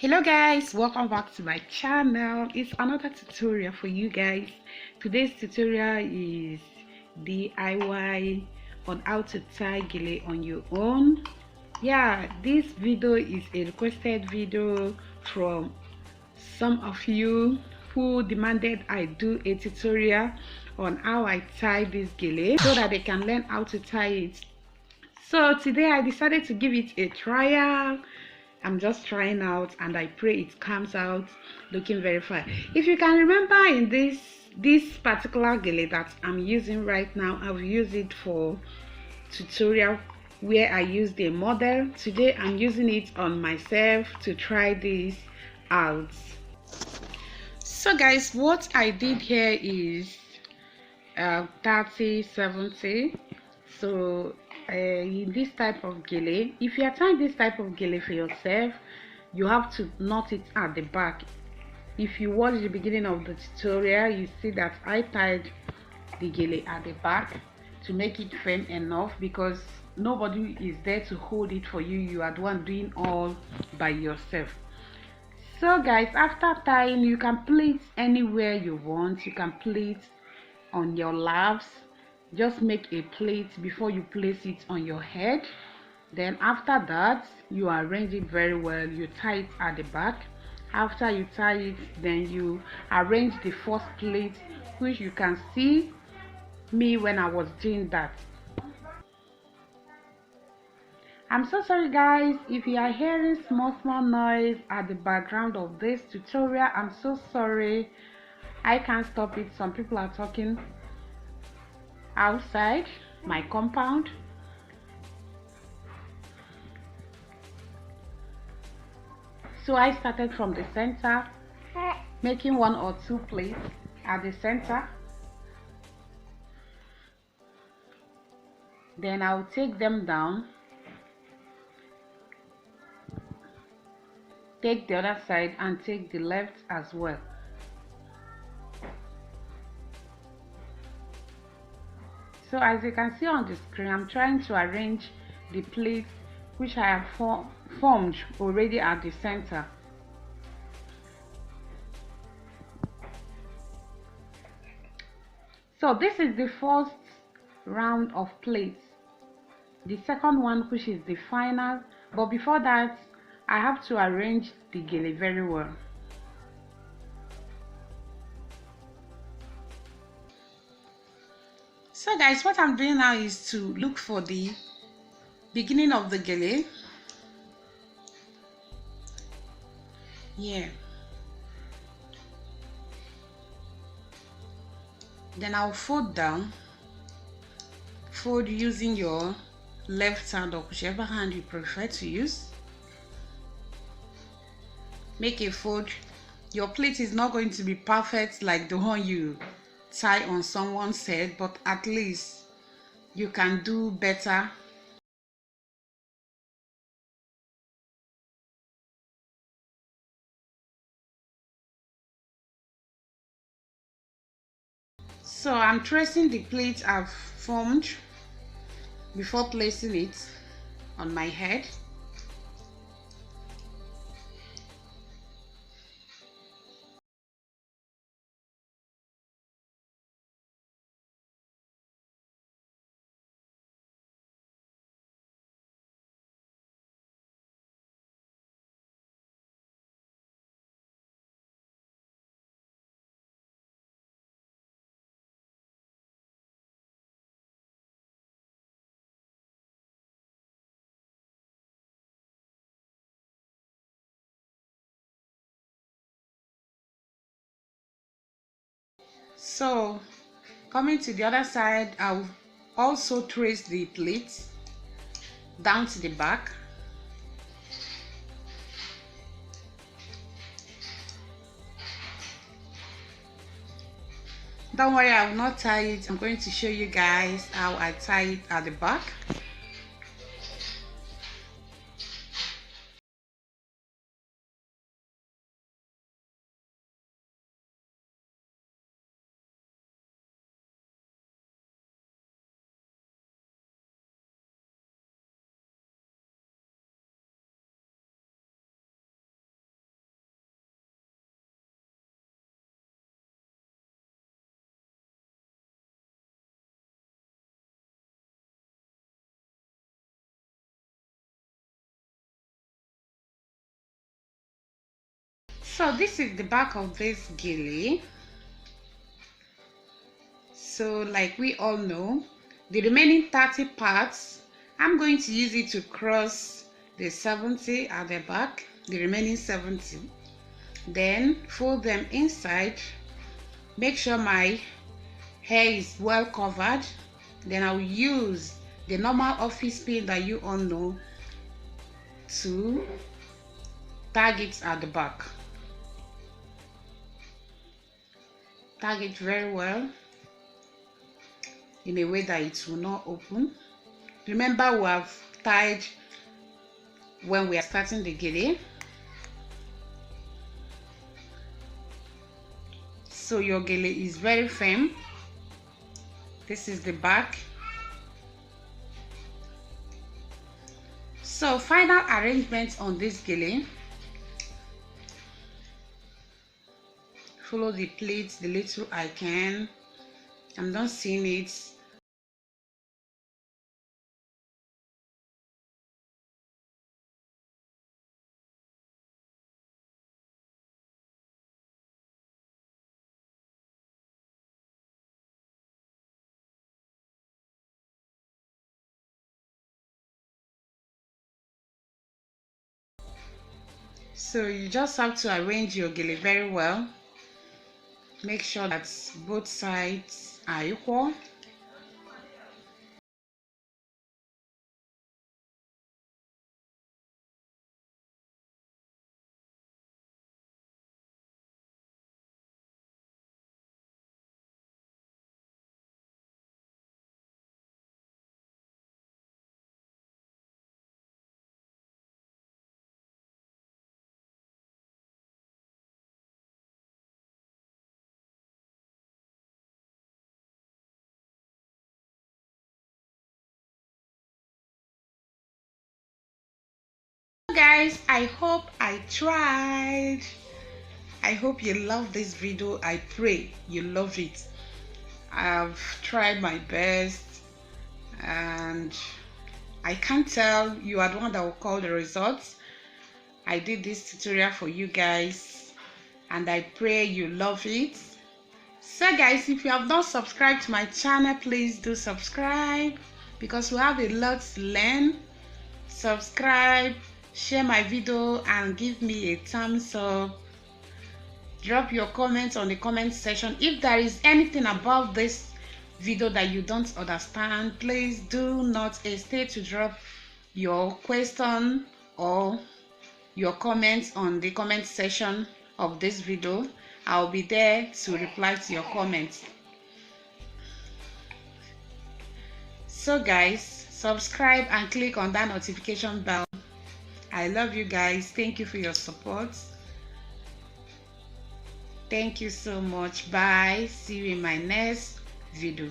Hello guys, welcome back to my channel. It's another tutorial for you guys. Today's tutorial is DIY on how to tie gele on your own. Yeah, this video is a requested video from some of you who demanded I do a tutorial on how I tie this gele so that they can learn how to tie it. So today I decided to give it a trial. I'm just trying out and I pray it comes out looking very fine. If you can remember, in this particular gele that I'm using right now, I've used it for tutorial where I used a model. Today I'm using it on myself to try this out. So guys, what I did here is 30-70. So in this type of gele, if you are tying this type of gele for yourself, you have to knot it at the back. If you watch the beginning of the tutorial, you see that I tied the gele at the back to make it firm enough, because nobody is there to hold it for you. You are the one doing all by yourself. So guys, after tying, you can pleat anywhere you want. You can pleat on your laps. Just make a pleat before you place it on your head. Then after that, you arrange it very well. You tie it at the back. After you tie it, then you arrange the first pleat, which you can see me when I was doing that. I'm so sorry guys if you are hearing small noise at the background of this tutorial. I'm so sorry. I can't stop it. Some people are talking outside my compound. So I started from the center, making 1 or 2 pleats at the center. Then I'll take them down, take the other side and take the left as well. So as you can see on the screen, I'm trying to arrange the pleats which I have formed already at the center. So this is the first round of pleats. The second one, which is the final, but before that I have to arrange the gele very well. So guys, what I'm doing now is to look for the beginning of the gele. Yeah. Then I'll fold down. Fold using your left hand or whichever hand you prefer to use. Make a fold. Your plate is not going to be perfect like the one you tie on someone's head, but at least you can do better. So I'm tracing the plate I've formed before placing it on my head. So coming to the other side, I'll also trace the plate down to the back. Don't worry, I will not tie it. I'm going to show you guys how I tie it at the back. So this is the back of this gele. So like we all know, the remaining 30 parts, I'm going to use it to cross the 70 at the back, the remaining 70. Then fold them inside. Make sure my hair is well covered. Then I'll use the normal office pin that you all know to tag it at the back. Tag it very well in a way that it will not open. Remember, we have tied when we are starting the gele. So your gele is very firm. This is the back. So final arrangement on this gele. Follow the pleats the little I can. I'm not seeing it. So you just have to arrange your gele very well. Make sure that both sides are equal. Guys, I hope I tried. I hope you love this video. I pray you love it. I've tried my best and I can't tell you are the one that will call the results. I did this tutorial for you guys and I pray you love it. So guys, if you have not subscribed to my channel, please do subscribe because we have a lot to learn. Subscribe, share my video and give me a thumbs up. Drop your comments on the comment section. If there is anything about this video that you don't understand, please do not hesitate to drop your question or your comments on the comment section of this video. I'll be there to reply to your comments. So guys, subscribe and click on that notification bell. I love you guys. Thank you for your support. Thank you so much. Bye. See you in my next video.